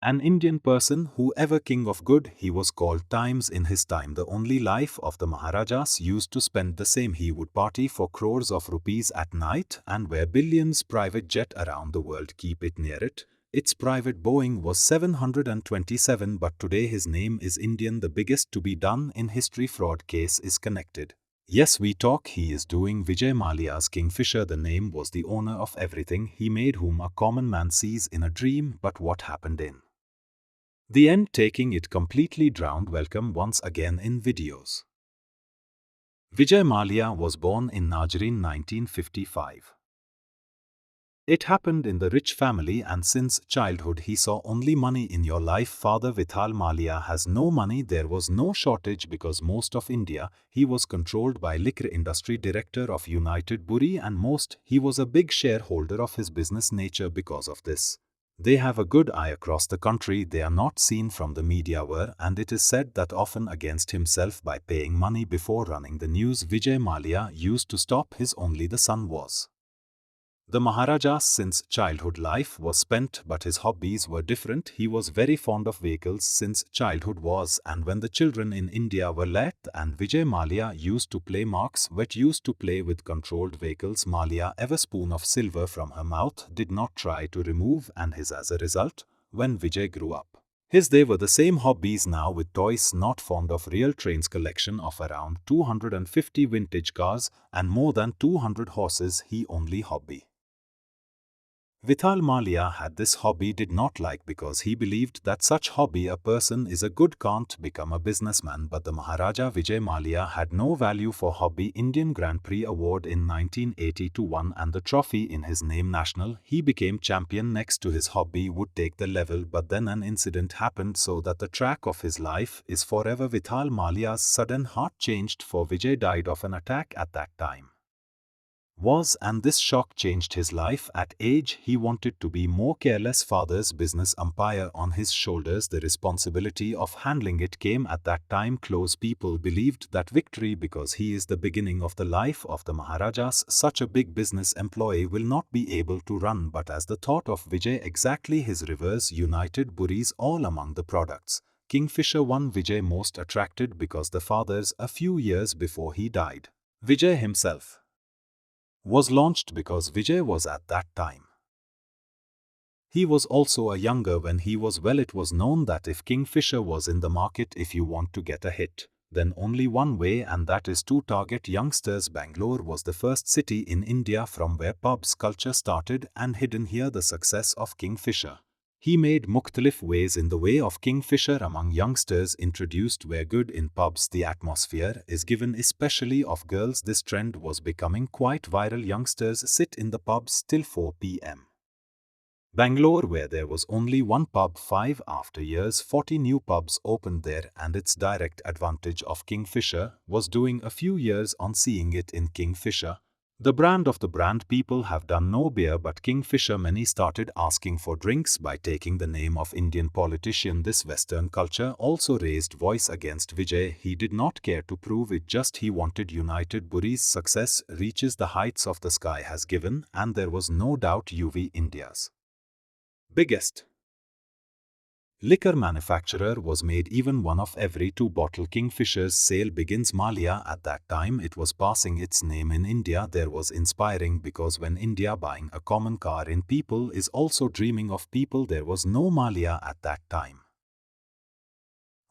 An Indian person, whoever king of good, he was called times in his time. The only life of the Maharajas used to spend the same. He would party for crores of rupees at night and wear billions private jet around the world. Keep it near it. Its private Boeing was 727, but today his name is Indian. The biggest to be done in history. Fraud case is connected. Yes, we talk. He is doing Vijay Mallya's Kingfisher. The name was the owner of everything he made, whom a common man sees in a dream. But what happened in the end, taking it completely drowned? Welcome once again in videos. Vijay Malia was born in Nazrin 1955. It happened in the rich family, and since childhood he saw only money in your life. Father Vitthal Malia has no money. There was no shortage because most of India, he was controlled by Likr industry. Director of United Buri and Most, he was a big shareholder of his business nature. Because of this, they have a good eye across the country. They are not seen from the media and it is said that often against himself by paying money before running the news. Vijay Malia used to stop his only the son was the Maharajas. Since childhood life was spent, but his hobbies were different. He was very fond of vehicles since childhood was, and when the children in India were let, and Vijay Malia used to play marks wet, used to play with controlled vehicles. Malia ever spoon of silver from her mouth did not try to remove, and his as a result, when Vijay grew up, they were the same hobbies now with toys. Not fond of real trains. Collection of around 250 vintage cars and more than 200 horses. He only hobby Vitthal Malia had this hobby did not like because he believed that such hobby a person is a good can't become a businessman. But the Maharaja Vijay Malia had no value for hobby. Indian Grand Prix award in 1982 won and the trophy in his name. National, he became champion. Next to his hobby would take the level, but then an incident happened so that the track of his life is forever. Vitthal Malia's sudden heart changed for Vijay died of an attack at that time and this shock changed his life. At age he wanted to be more careless. Father's business umpire on his shoulders. The responsibility of handling it came at that time close. People believed that victory because he is the beginning of the life of the Maharajas. Such a big business employee will not be able to run. But as the thought of Vijay exactly his Reverse United Buris all among the products. Kingfisher one. Vijay most attracted because the father's a few years before he died. Vijay himself was launched because Vijay was at that time. He was also a younger when he was well. It was known that if Kingfisher was in the market, if you want to get a hit, then only one way, and that is to target youngsters. Bangalore was the first city in India from where pubs culture started, and hidden here the success of Kingfisher. He made Mukhtalif Ways in the way of Kingfisher among youngsters. Introduced where good in pubs the atmosphere is given, especially of girls. This trend was becoming quite viral. Youngsters sit in the pubs till 4 p.m. Bangalore, where there was only one pub 5 after years 40 new pubs opened there, and its direct advantage of Kingfisher was doing a few years on seeing it in Kingfisher. The brand of the brand. People have done no beer but Kingfisher. Many started asking for drinks by taking the name of Indian politician. This Western culture also raised voice against Vijay. He did not care to prove it, just he wanted United Buri's success reaches the heights of the sky has given, and there was no doubt UV India's biggest liquor manufacturer was made even one of every 2 bottle. Kingfisher's sale begins. Malia at that time it was passing its name in India. There was inspiring because when India buying a common car in people is also dreaming of people. There was no Malia at that time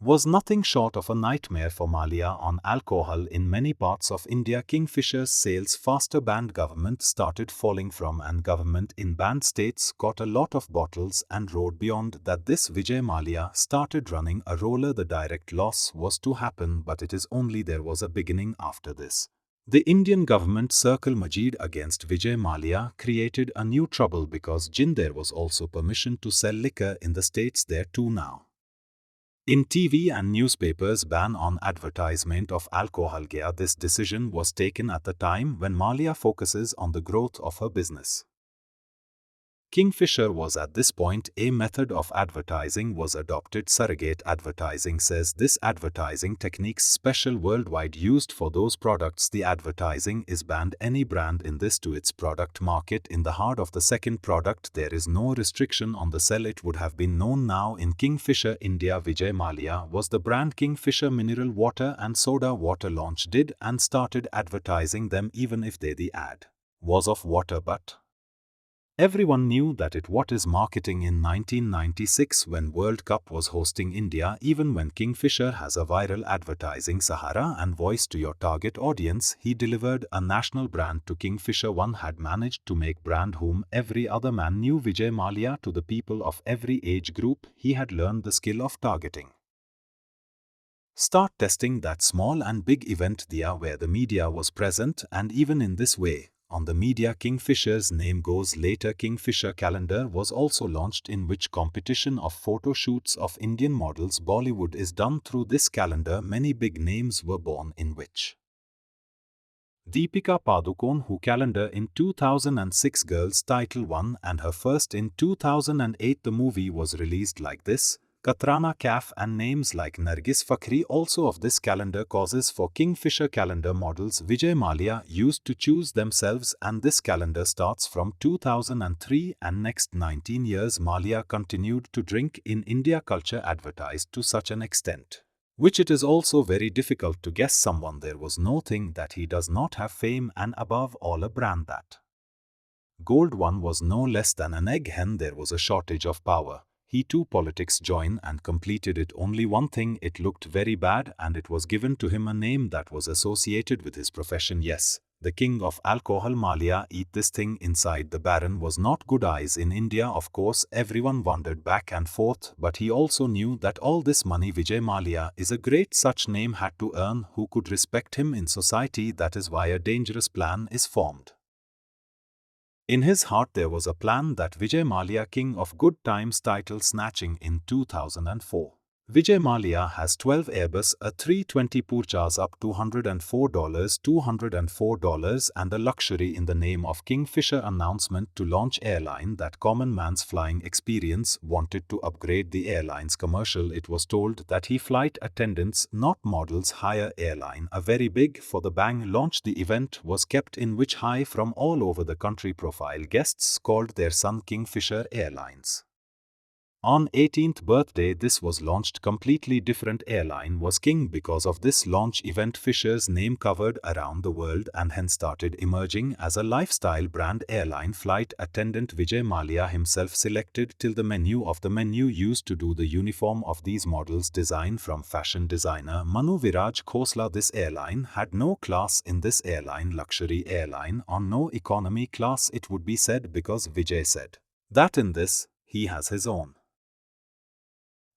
was nothing short of a nightmare for Malia on alcohol. In many parts of India Kingfisher's sales faster banned. Government started falling from, and government in banned states got a lot of bottles and rode beyond that. This Vijay Malia started running a roller. The direct loss was to happen, but it is only there was a beginning after this. The Indian government circle Majid against Vijay Malia created a new trouble because there was also permission to sell liquor in the states there too now. In TV and newspapers ban on advertisement of alcohol. This decision was taken at the time when Malia focuses on the growth of her business. Kingfisher was at this point a method of advertising was adopted. Surrogate advertising says this advertising techniques special worldwide used for those products the advertising is banned any brand in this to its product market in the heart of the second product there is no restriction on the sell it would have been known now in Kingfisher India Vijay Mallya was the brand Kingfisher mineral water and soda water launch did and started advertising them even if the ad was of water but everyone knew that it what is marketing in 1996 when World Cup was hosting India even when Kingfisher has a viral advertising Sahara and voice to your target audience he delivered a national brand to Kingfisher one had managed to make brand whom every other man knew Vijay Mallya to the people of every age group he had learned the skill of targeting. Start testing that small and big event there where the media was present and even in this way. On the media Kingfisher's name goes later Kingfisher calendar was also launched in which competition of photo shoots of Indian models Bollywood is done through this calendar many big names were born in which Deepika Padukone who calendar in 2006 Girls Title 1 and her first in 2008 the movie was released like this. Katrana Kaif and names like Nargis Fakhri also of this calendar causes for Kingfisher calendar models Vijay Mallya used to choose themselves and this calendar starts from 2003 and next 19 years Mallya continued to drink in India culture advertised to such an extent which it is also very difficult to guess someone there was no thing that he does not have fame and above all a brand that gold one was no less than an egg hen there was a shortage of power. He too politics joined and completed it only one thing it looked very bad and it was given to him a name that was associated with his profession yes, the king of alcohol Mallya eat this thing inside the baron was not good eyes in India of course everyone wondered back and forth but he also knew that all this money Vijay Mallya is a great such name had to earn who could respect him in society that is why a dangerous plan is formed. In his heart there was a plan that Vijay Mallya King of Good Times title snatching in 2004. Vijay Mallya has 12 Airbus A320 Purchase up $204 and a luxury in the name of Kingfisher announcement to launch airline that common man's flying experience wanted to upgrade the airline's commercial it was told that he flight attendants not models hire airline a very big for the bang launch the event was kept in which high from all over the country profile guests called their son Kingfisher Airlines. On 18th birthday this was launched completely different airline was king because of this launch event Fisher's name covered around the world and hence started emerging as a lifestyle brand airline flight attendant Vijay Mallya himself selected till the menu of the menu used to do the uniform of these models design from fashion designer Manu Viraj Khosla this airline had no class in this airline luxury airline on no economy class it would be said because Vijay said that in this he has his own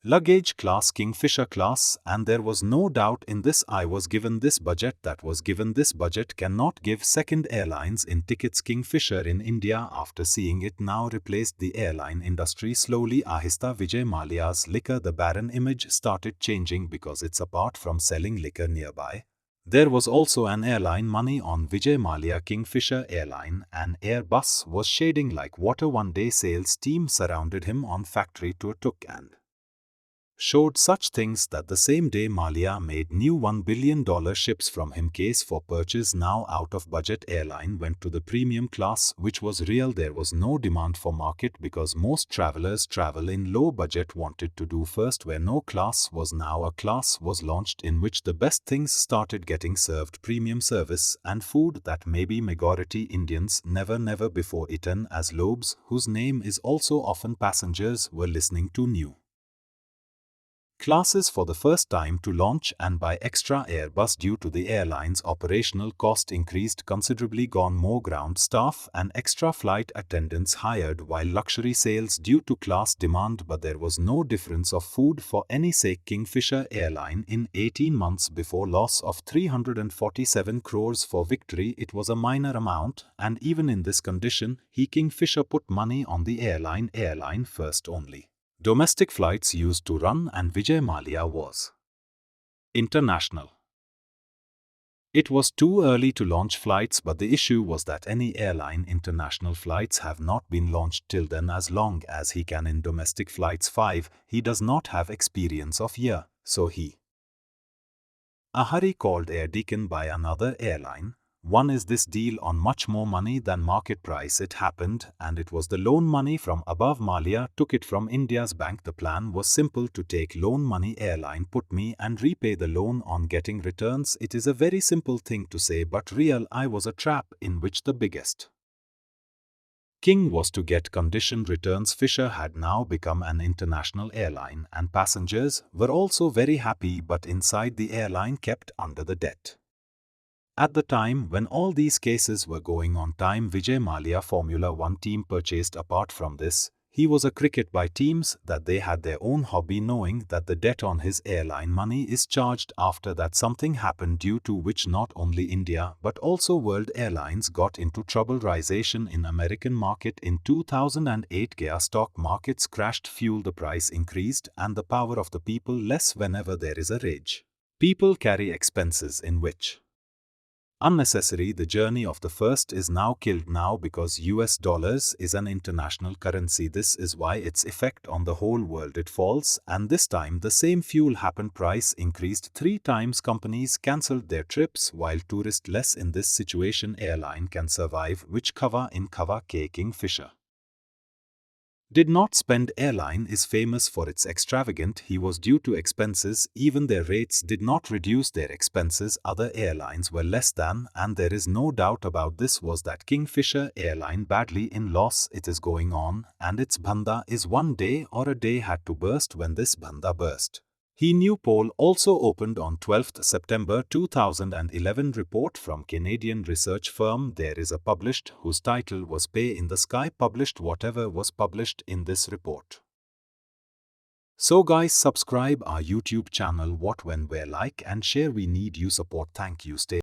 luggage class Kingfisher class and there was no doubt in this I was given this budget that was given this budget cannot give second airlines in tickets Kingfisher in India after seeing it now replaced the airline industry slowly ahista Vijay Mallya's Likr the Baron image started changing because it's apart from selling liquor nearby. There was also an airline money on Vijay Mallya Kingfisher airline and Airbus was shading like water one day sales team surrounded him on factory tour took and showed such things that the same day Mallya made new $1 billion ships from him case for purchase now out of budget airline went to the premium class which was real there was no demand for market because most travelers travel in low budget wanted to do first where no class was now a class was launched in which the best things started getting served premium service and food that maybe majority Indians never before eaten as lobes whose name is also often passengers were listening to new classes for the first time to launch and buy extra Airbus due to the airline's operational cost increased considerably gone more ground staff and extra flight attendants hired while luxury sales due to class demand but there was no difference of food for any sake Kingfisher airline in 18 months before loss of 347 crores for victory it was a minor amount and even in this condition he Kingfisher put money on the airline first only. Domestic flights used to run and Vijay Mallya was international. It was too early to launch flights, but the issue was that any airline international flights have not been launched till then. As long as he can in domestic flights 5, he does not have experience of year, so he a hurry called Air Deacon by another airline. One is this deal on much more money than market price. It happened, and it was the loan money from above. Malia took it from India's bank. The plan was simple: to take loan money, airline put me and repay the loan on getting returns. It is a very simple thing to say but real. I was a trap in which the biggest king was to get conditioned returns. Fisher had now become an international airline, and passengers were also very happy, but inside the airline kept under the debt. At the time when all these cases were going on, Vijay Mallya Formula One team purchased. Apart from this, he was a cricket by teams that they had their own hobby, knowing that the debt on his airline money is charged. After that, something happened due to which not only India but also world airlines got into trouble. Risation in American market in 2008, gear stock markets crashed, fuel the price increased, and the power of the people less. Whenever there is a rage, people carry expenses in which unnecessary. The journey of the first is now killed now because US dollars is an international currency. This is why its effect on the whole world it falls, and this time the same fuel happened. Price increased 3 times. Companies cancelled their trips while tourists less. In this situation, airline can survive. Which cover in cover K. Kingfisher did not spend. Airline is famous for its extravagant. He was due to expenses. Even their rates did not reduce their expenses. Other airlines were less than, and there is no doubt about this, was that Kingfisher airline badly in loss. It is going on, and its bhanda is one day or a day had to burst. When this bhanda burst, he knew. Poll also opened on 12th September 2011. Report from Canadian research firm There is a published, whose title was Pay in the Sky, published whatever was published in this report. So guys, subscribe our YouTube channel What When Where, like and share. We need you support. Thank you. Stay